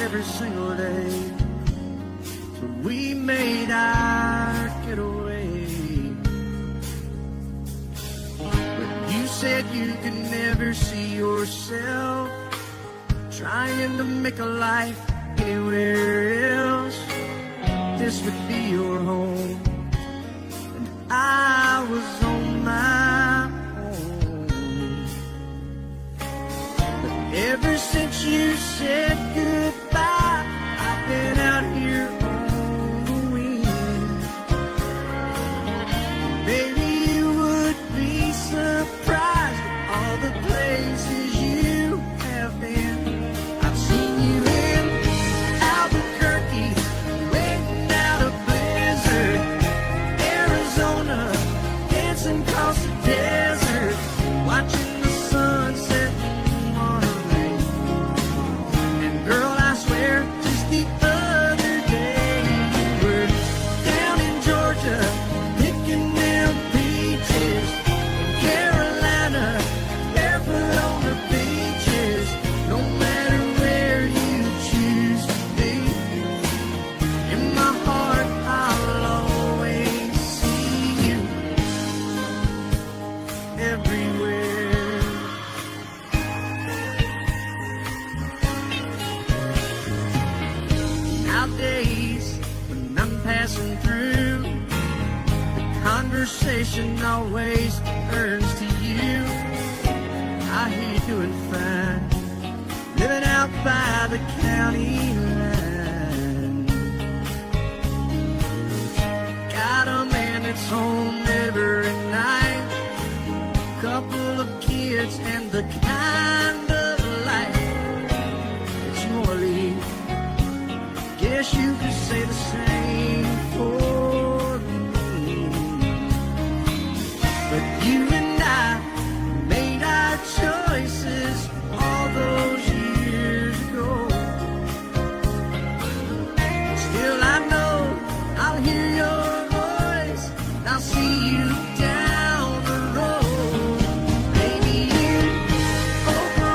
every single day. So we made our getaway. But you said you could never see yourself trying to make a life anywhere else. This would be your home, and I was on my own. But ever since you said goodbye, I've been out here on the wing. Maybe you would be surprised at all the places you have been. I've seen you in Albuquerque, waiting out a blizzard, Arizona, dancing across the desert, watching the sunset on a lake. And girl, I swear, just the other day, you were down in Georgia, picking them peaches, in Carolina, barefoot on the beaches. No matter where you choose to be, in my heart I'll always see you everywhere. Nowadays, when I'm passing through, the conversation always turns to you. I hear you doing fine, living out by the county line. Got a man that's home every night, couple of kids and the kind of life that you wanna lead. Guess you could say the same for me. But you and I made our choices all those years ago. Still I know I'll hear your voice, and I'll see you down the road. Maybe you open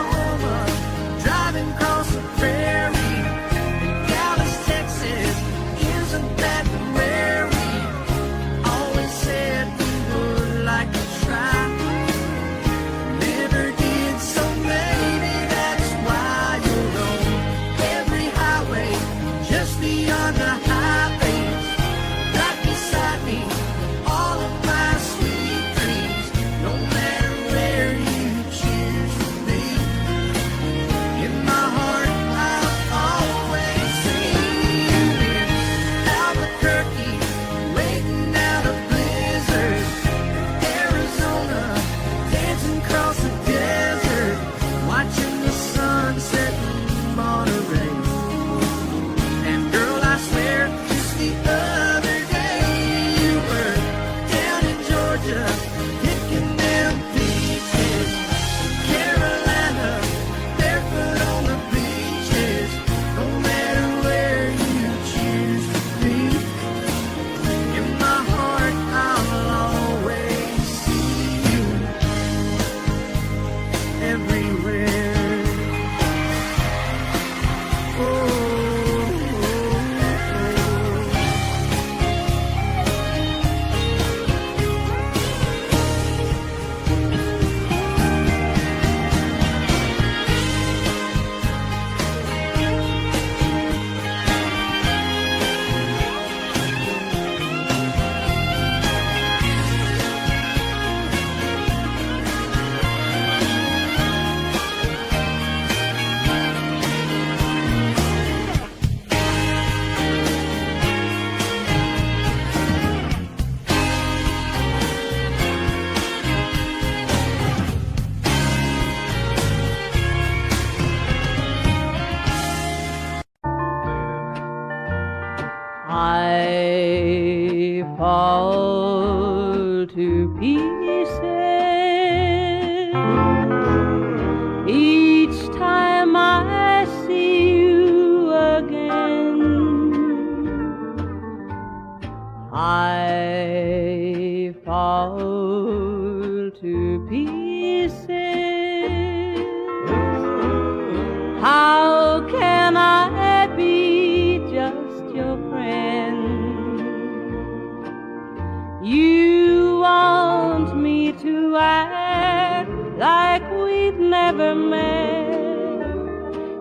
never met.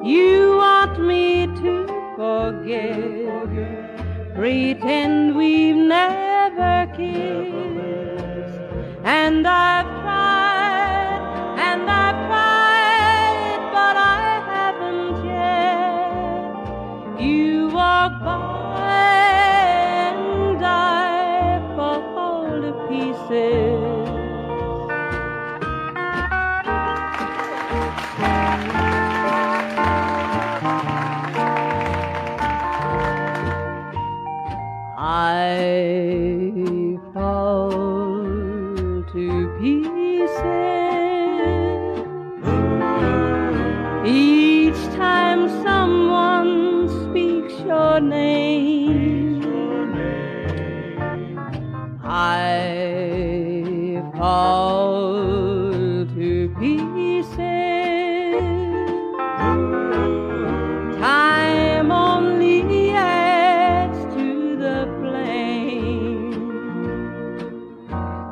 You want me to forget, pretend we've never kissed. And I've tried, but I haven't yet. You walk by and I fall to pieces. I fall to pieces each time someone speaks your name. I fall to pieces. Time only adds to the flame.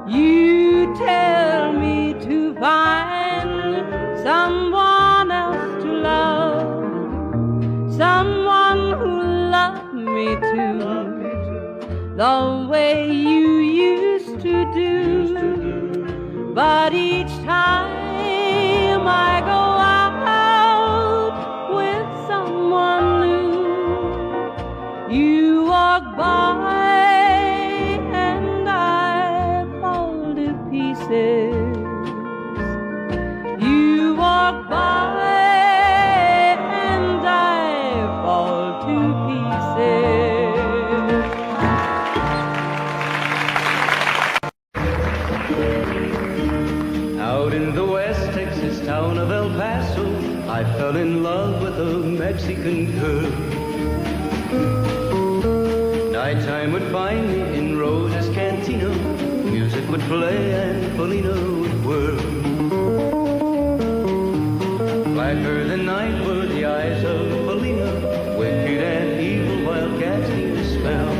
You tell me to find someone else to love, someone who loved me too, the way you used to do. But each time I go out with someone new, you walk by and I fall to pieces. You walk by and I fall to pieces. Out in the West Texas town of El Paso, I fell in love with a Mexican girl. Nighttime would find me in Rosa's Cantina. Music would play and Felina would whirl. Blacker than night were the eyes of Felina, wicked and evil while casting a spell.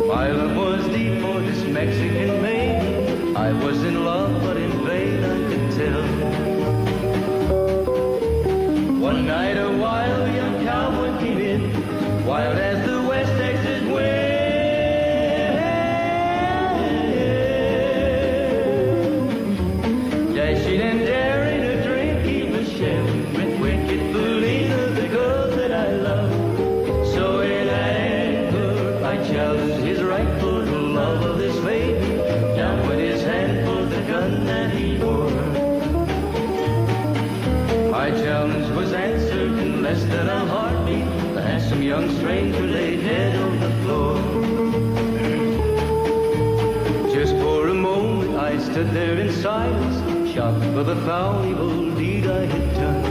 My love was deep for this Mexican maiden. I was in love, but in vain I could tell. One night a wild young cowboy came in, wild as the West Texas wind. Dashing and daring, a drink he was sharing with wicked Felina, the girl that I love. So in anger I challenged his rightful love of this maiden. Down went his hand for the gun that he wore. My challenge was answered in less than a heartbeat. The handsome young stranger lay dead on the floor. Just for a moment I stood there in silence, shocked for the foul evil deed I had done.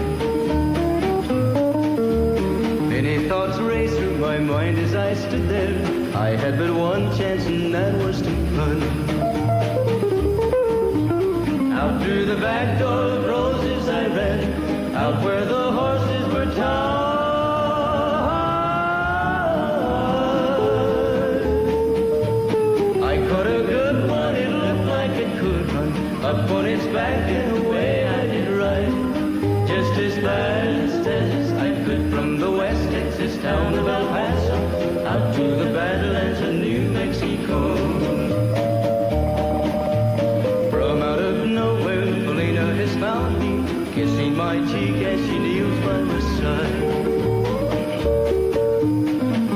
Many thoughts raced through my mind as I stood there. I had but one chance and that was to run. Out through the back door of Roses I ran, out where the horses were tied. I caught a good one, it looked like it could run, up on its back and away I did ride. Just as fast as I could from the West Texas town of El Paso, out to the Badlands of New Mexico. From out of nowhere, Felina has found me, kissing my cheek as she kneels by my side.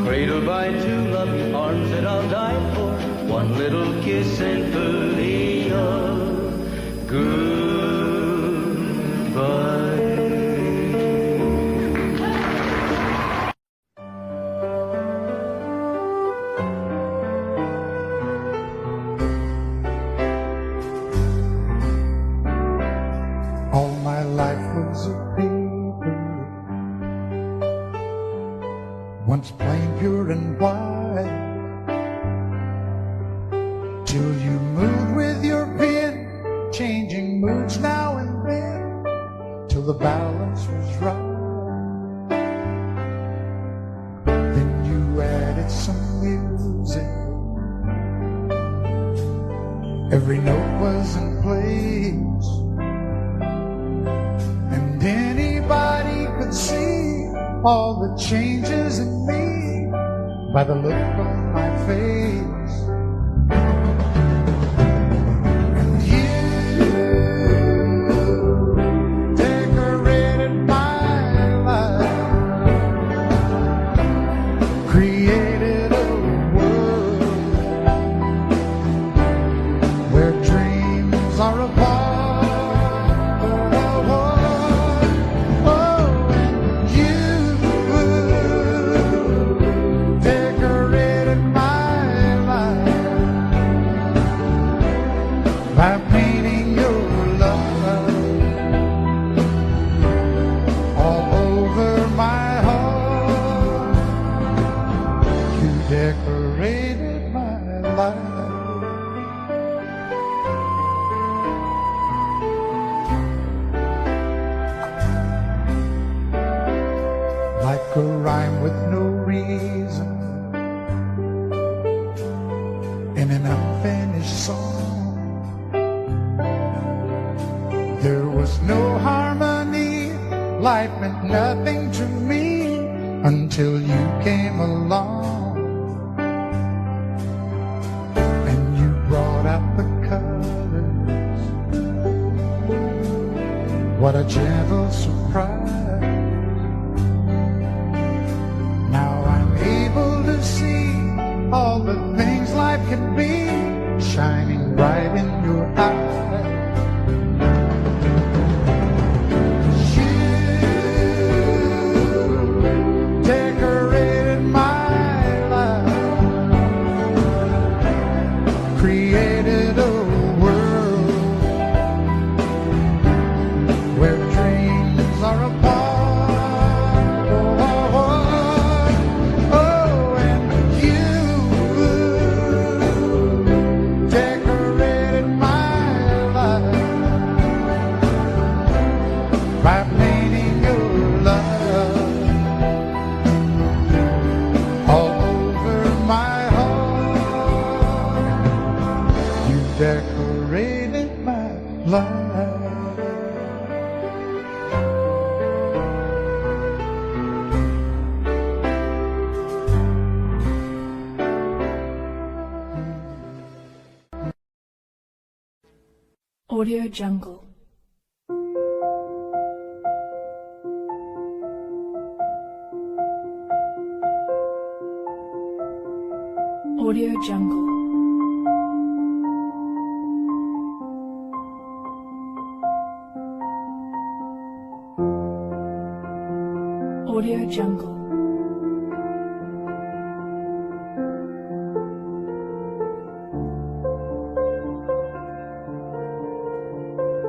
Cradled by two loving arms that I'll die for, one little kiss and Felina, goodbye. All my life was a paper, once plain, pure and white, till you moved with your pen, changing moods now and then, till the balance was right. Then you added some music, every note was in place, all the changes in me by the look on my face. And you decorated my life, created a world where dreams are apart. By painting your love all over my heart, you decorated my life. Like a rhyme with no reason in an unfinished song. There was no harmony, life meant nothing to me until you came along. And you brought out the colors. What a gentle surprise. Now I'm able to see all the things life can be, shining bright in your eyes. Created a world where dreams are apart. Oh, and you decorated my life by painting your love all over my heart. You decorated my life. Audio Jungle. Audio Jungle. Audio Jungle.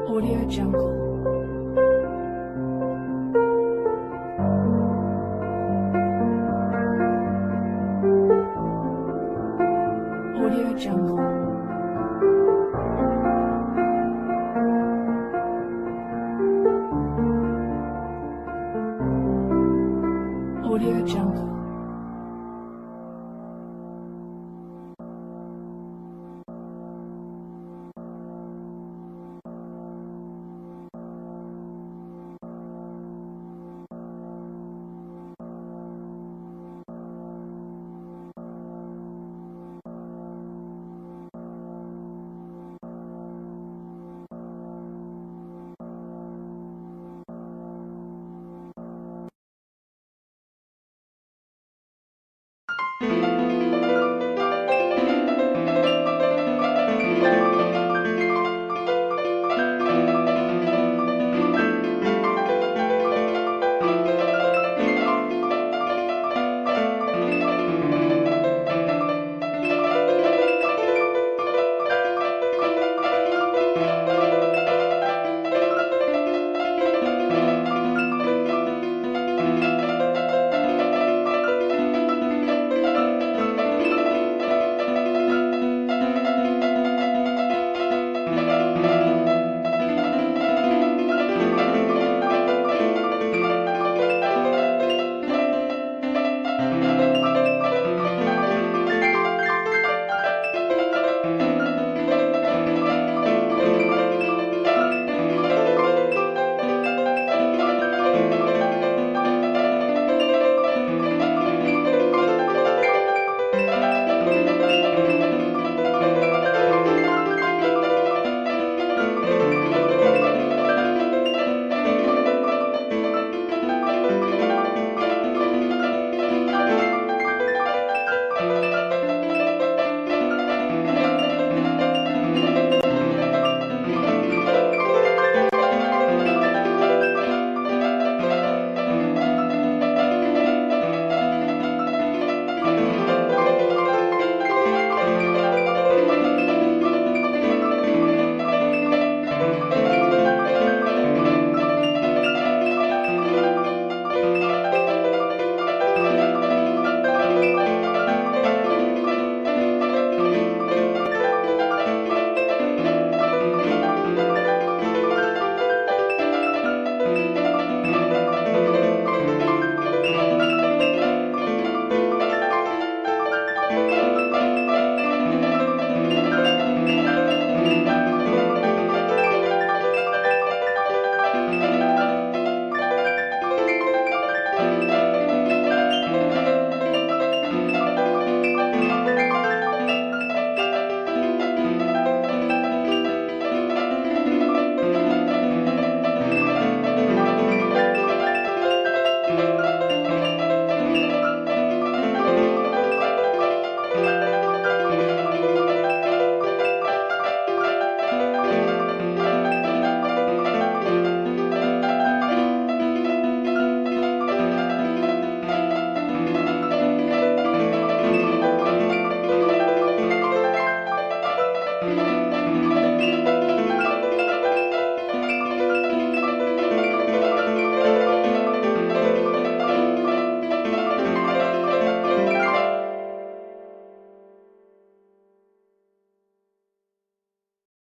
Audio Jungle. Audio Jungle. Audio Jungle. Thank you.